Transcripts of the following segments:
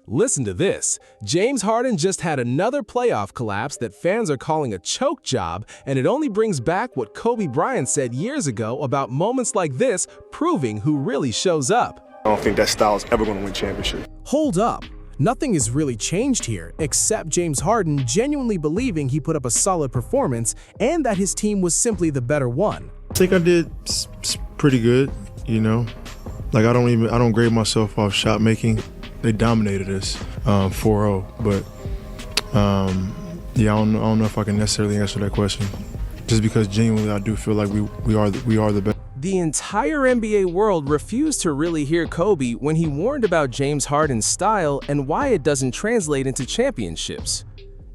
Listen to this. James Harden just had another playoff collapse that fans are calling a choke job, and it only brings back what Kobe Bryant said years ago about moments like this proving who really shows up. I don't think that style is ever going to win championship. Hold up. Nothing has really changed here, except James Harden genuinely believing he put up a solid performance and that his team was simply the better one. I think I did pretty good, you know. Like I don't grade myself off shot making. They dominated us 4-0, but yeah, I don't know if I can necessarily answer that question. Just because genuinely I do feel like we are the best. The entire NBA world refused to really hear Kobe when he warned about James Harden's style and why it doesn't translate into championships.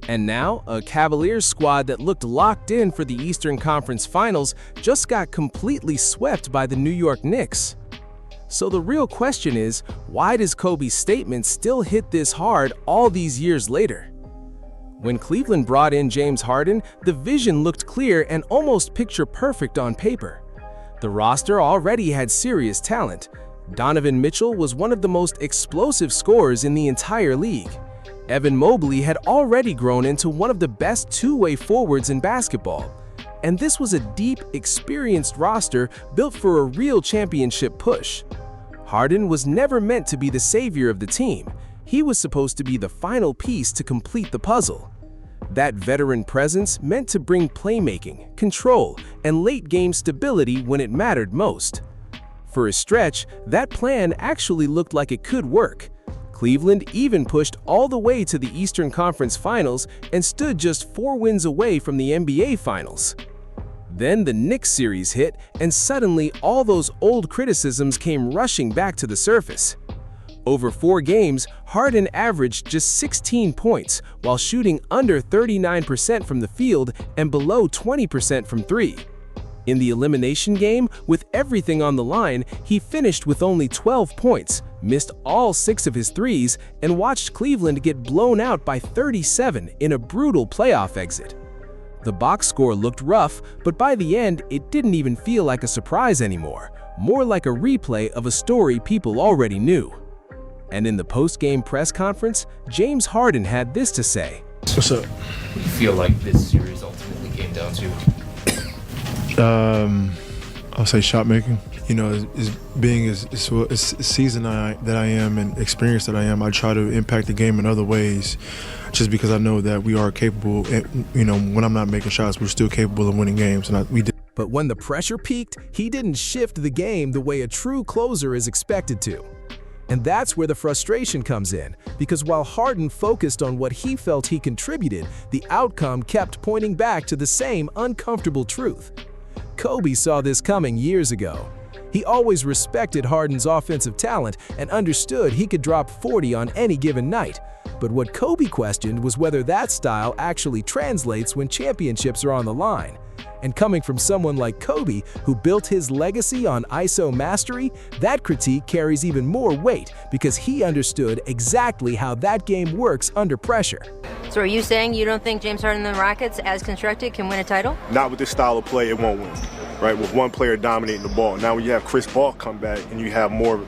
And now, a Cavaliers squad that looked locked in for the Eastern Conference Finals just got completely swept by the New York Knicks. So the real question is, why does Kobe's statement still hit this hard all these years later? When Cleveland brought in James Harden, the vision looked clear and almost picture-perfect on paper. The roster already had serious talent. Donovan Mitchell was one of the most explosive scorers in the entire league. Evan Mobley had already grown into one of the best two-way forwards in basketball. And this was a deep, experienced roster built for a real championship push. Harden was never meant to be the savior of the team. He was supposed to be the final piece to complete the puzzle. That veteran presence meant to bring playmaking, control, and late-game stability when it mattered most. For a stretch, that plan actually looked like it could work. Cleveland even pushed all the way to the Eastern Conference Finals and stood just 4 wins away from the NBA Finals. Then the Knicks series hit, and suddenly all those old criticisms came rushing back to the surface. Over 4 games, Harden averaged just 16 points while shooting under 39% from the field and below 20% from 3. In the elimination game, with everything on the line, he finished with only 12 points, missed all 6 of his threes, and watched Cleveland get blown out by 37 in a brutal playoff exit. The box score looked rough, but by the end, it didn't even feel like a surprise anymore, more like a replay of a story people already knew. And in the post-game press conference, James Harden had this to say. What's up? What do you feel like this series ultimately came down to? I'll say shot making. You know, being as seasoned that I am and experienced that I am, I try to impact the game in other ways, just because I know that we are capable. And, you know, when I'm not making shots, we're still capable of winning games, and we did. But when the pressure peaked, he didn't shift the game the way a true closer is expected to. And that's where the frustration comes in, because while Harden focused on what he felt he contributed, the outcome kept pointing back to the same uncomfortable truth. Kobe saw this coming years ago. He always respected Harden's offensive talent and understood he could drop 40 on any given night. But what Kobe questioned was whether that style actually translates when championships are on the line. And coming from someone like Kobe, who built his legacy on ISO mastery, that critique carries even more weight because he understood exactly how that game works under pressure. So are you saying you don't think James Harden and the Rockets, as constructed, can win a title? Not with this style of play, it won't win. Right, with one player dominating the ball. Now when you have Chris Paul come back and you have more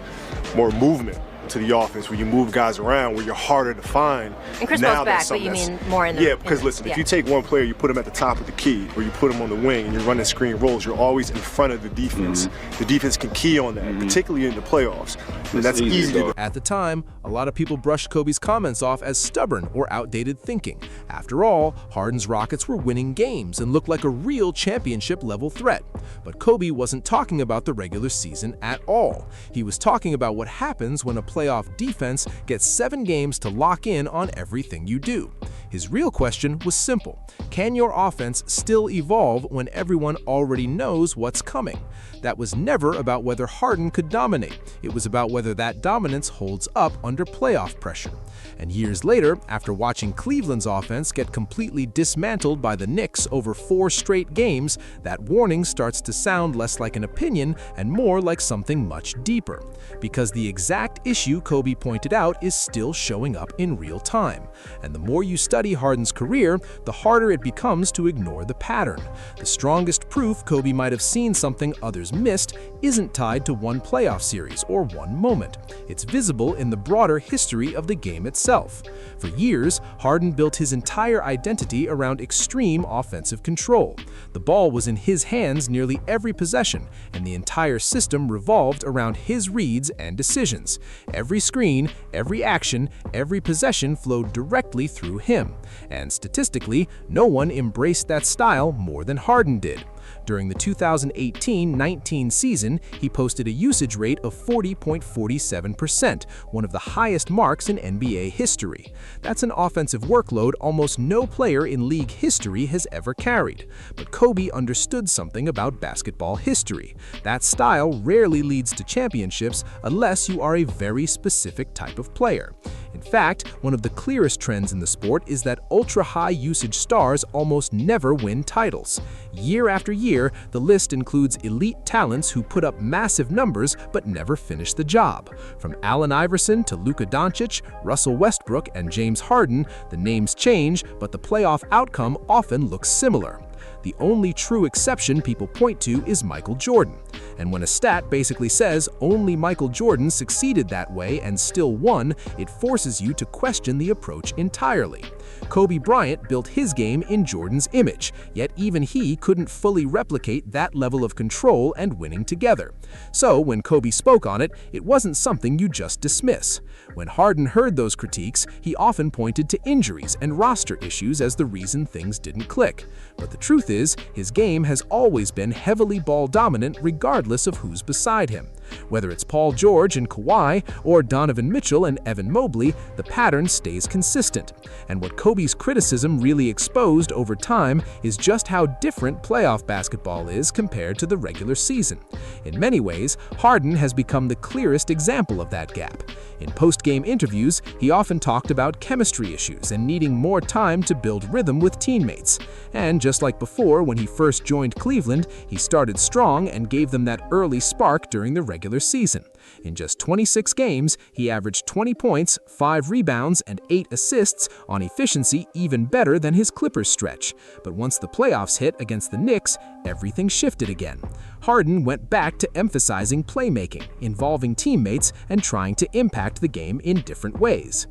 movement to the offense, where you move guys around, where you're harder to find. And Chris Paul's back, but you mean more in the... Yeah, because listen, if you take one player, you put him at the top of the key, or you put him on the wing, and you're running screen rolls, you're always in front of the defense. The defense can key on that, particularly in the playoffs. And that's easy to do. At the time, a lot of people brushed Kobe's comments off as stubborn or outdated thinking. After all, Harden's Rockets were winning games and looked like a real championship-level threat. But Kobe wasn't talking about the regular season at all. He was talking about what happens when a playoff defense gets 7 games to lock in on everything you do. His real question was simple. Can your offense still evolve when everyone already knows what's coming? That was never about whether Harden could dominate. It was about whether that dominance holds up under playoff pressure. And years later, after watching Cleveland's offense get completely dismantled by the Knicks over 4 straight games, that warning starts to sound less like an opinion and more like something much deeper. Because the exact issue Kobe pointed out is still showing up in real time. And the more you study study Harden's career, the harder it becomes to ignore the pattern. The strongest proof Kobe might have seen something others missed isn't tied to one playoff series or one moment. It's visible in the broader history of the game itself. For years, Harden built his entire identity around extreme offensive control. The ball was in his hands nearly every possession, and the entire system revolved around his reads and decisions. Every screen, every action, every possession flowed directly through him. And statistically, no one embraced that style more than Harden did. During the 2018-19 season, he posted a usage rate of 40.47%, one of the highest marks in NBA history. That's an offensive workload almost no player in league history has ever carried. But Kobe understood something about basketball history. That style rarely leads to championships unless you are a very specific type of player. In fact, one of the clearest trends in the sport is that ultra-high usage stars almost never win titles. Year after year, the list includes elite talents who put up massive numbers but never finish the job. From Allen Iverson to Luka Doncic, Russell Westbrook, and James Harden, the names change, but the playoff outcome often looks similar. The only true exception people point to is Michael Jordan. And when a stat basically says only Michael Jordan succeeded that way and still won, it forces you to question the approach entirely. Kobe Bryant built his game in Jordan's image, yet even he couldn't fully replicate that level of control and winning together. So when Kobe spoke on it, it wasn't something you just dismiss. When Harden heard those critiques, he often pointed to injuries and roster issues as the reason things didn't click. But the truth is, his game has always been heavily ball-dominant regardless of who's beside him. Whether it's Paul George and Kawhi or Donovan Mitchell and Evan Mobley, the pattern stays consistent. And what Kobe's criticism really exposed over time is just how different playoff basketball is compared to the regular season. In many ways, Harden has become the clearest example of that gap. In post-game interviews, he often talked about chemistry issues and needing more time to build rhythm with teammates. And just like before, when he first joined Cleveland, he started strong and gave them that early spark during the regular season. In just 26 games, he averaged 20 points, 5 rebounds, and 8 assists on efficiency even better than his Clippers stretch. But once the playoffs hit against the Knicks, everything shifted again. Harden went back to emphasizing playmaking, involving teammates, and trying to impact the game in different ways.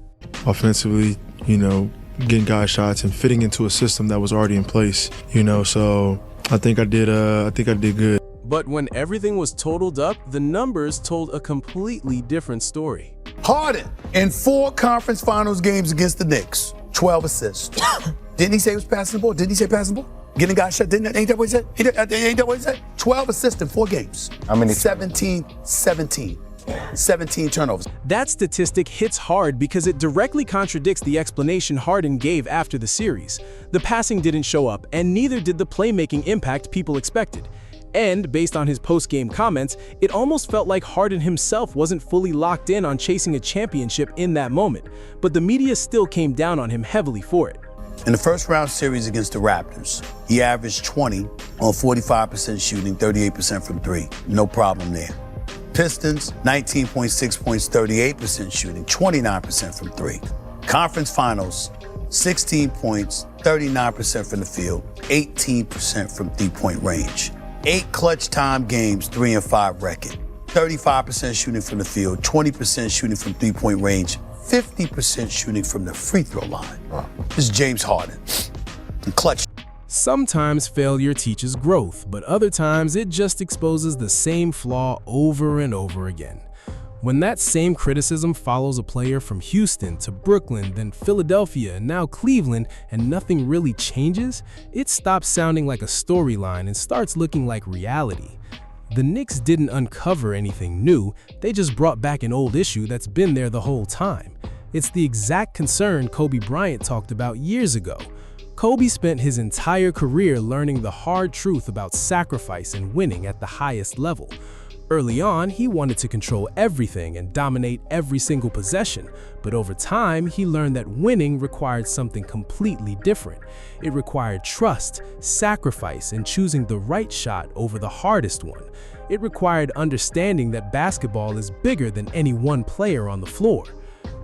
Offensively, getting guys shots and fitting into a system that was already in place, so I think I did good. But when everything was totaled up, the numbers told a completely different story. Harden, in 4 conference finals games against the Knicks, 12 assists. Didn't he say he was passing the ball? Didn't he say passing the ball? Getting guys shot, ain't that what he said? Ain't that what he said? 12 assists in 4 games. How many? 17 turnovers. That statistic hits hard because it directly contradicts the explanation Harden gave after the series. The passing didn't show up, and neither did the playmaking impact people expected. And, based on his post-game comments, it almost felt like Harden himself wasn't fully locked in on chasing a championship in that moment, but the media still came down on him heavily for it. In the first round series against the Raptors, he averaged 20 on 45% shooting, 38% from 3. No problem there. Pistons, 19.6 points, 38% shooting, 29% from 3. Conference Finals, 16 points, 39% from the field, 18% from three-point range. 8 clutch time games, 3-5 record. 35% shooting from the field, 20% shooting from three-point range, 50% shooting from the free throw line. This is James Harden. Clutch. Sometimes failure teaches growth, but other times it just exposes the same flaw over and over again. When that same criticism follows a player from Houston to Brooklyn, then Philadelphia, and now Cleveland, and nothing really changes, it stops sounding like a storyline and starts looking like reality. The Knicks didn't uncover anything new, they just brought back an old issue that's been there the whole time. It's the exact concern Kobe Bryant talked about years ago. Kobe spent his entire career learning the hard truth about sacrifice and winning at the highest level. Early on, he wanted to control everything and dominate every single possession, but over time, he learned that winning required something completely different. It required trust, sacrifice, and choosing the right shot over the hardest one. It required understanding that basketball is bigger than any one player on the floor.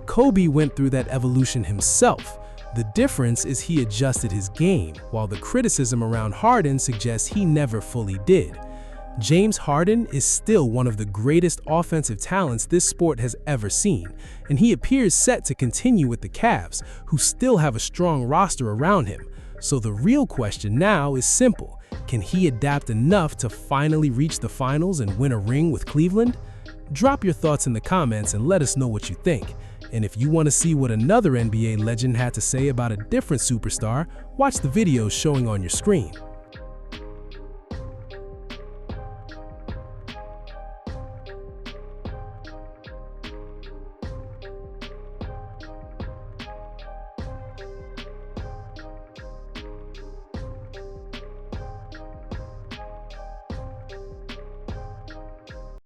Kobe went through that evolution himself. The difference is he adjusted his game, while the criticism around Harden suggests he never fully did. James Harden is still one of the greatest offensive talents this sport has ever seen, and he appears set to continue with the Cavs, who still have a strong roster around him. So the real question now is simple. Can he adapt enough to finally reach the finals and win a ring with Cleveland? Drop your thoughts in the comments and let us know what you think. And if you want to see what another NBA legend had to say about a different superstar, watch the videos showing on your screen.